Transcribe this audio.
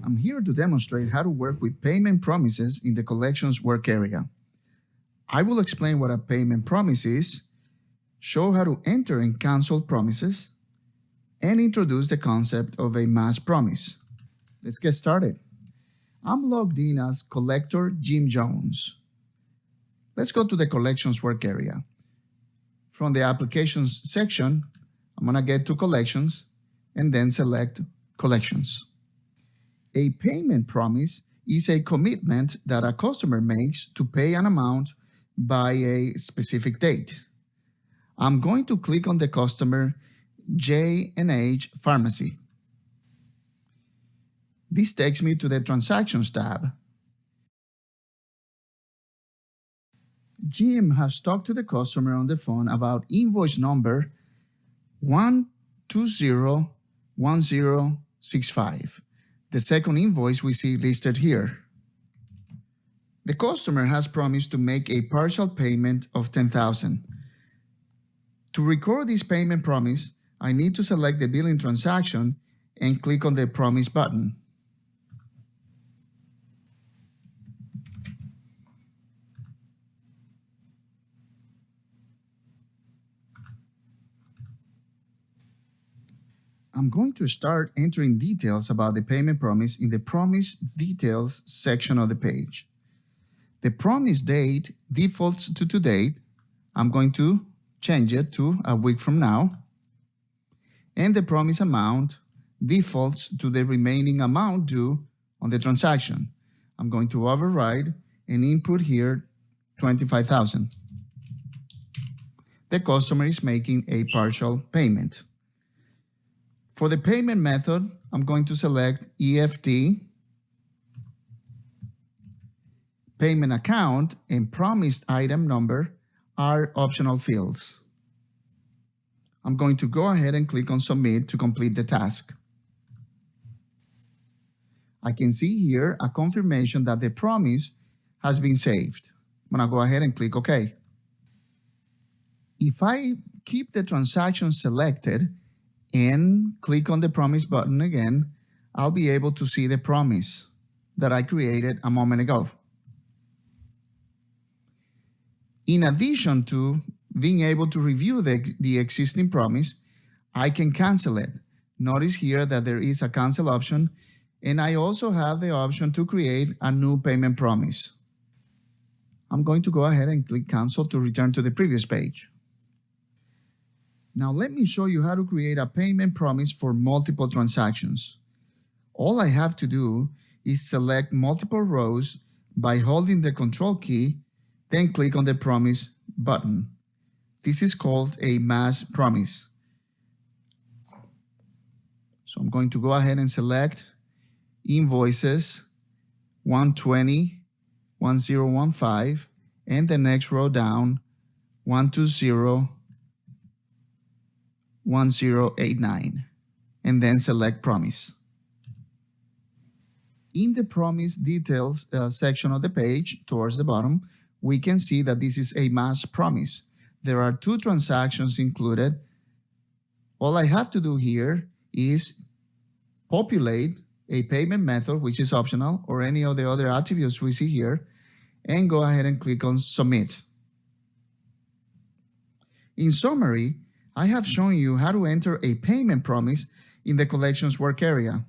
I'm here to demonstrate how to work with payment promises in the collections work area. I will explain what a payment promise is, show how to enter and cancel promises, and introduce the concept of a mass promise. Let's get started. I'm logged in as Collector Jim Jones. Let's go to the collections work area. From the Applications section, I'm going to get to Collections and then select Collections. A payment promise is a commitment that a customer makes to pay an amount by a specific date. I'm going to click on the customer J&H Pharmacy. This takes me to the Transactions tab. Jim has talked to the customer on the phone about invoice number 1201065. The second invoice we see listed here. The customer has promised to make a partial payment of $10,000. To record this payment promise, I need to select the billing transaction and click on the Promise button. I'm going to start entering details about the payment promise in the Promise Details section of the page. The promise date defaults to today. I'm going to change it to a week from now. And the promise amount defaults to the remaining amount due on the transaction. I'm going to override and input here $25,000. The customer is making a partial payment. For the payment method, I'm going to select EFT, payment account, and promised item number are optional fields. I'm going to go ahead and click on Submit to complete the task. I can see here a confirmation that the promise has been saved. I'm going to go ahead and click OK. If I keep the transaction selected and click on the Promise button again, I'll be able to see the promise that I created a moment ago. In addition to being able to review the existing promise, I can cancel it. Notice here that there is a cancel option, and I also have the option to create a new payment promise. I'm going to go ahead and click Cancel to return to the previous page. Now let me show you how to create a payment promise for multiple transactions. All I have to do is select multiple rows by holding the Control key, then click on the Promise button. This is called a mass promise. So I'm going to go ahead and select invoices 1201015 and the next row down 1201089 and then select Promise. In the Promise Details section of the page, towards the bottom, we can see that this is a mass promise. There are two transactions included. All I have to do here is populate a payment method, which is optional, or any of the other attributes we see here, and go ahead and click on Submit. In summary, I have shown you how to enter a payment promise in the collections work area.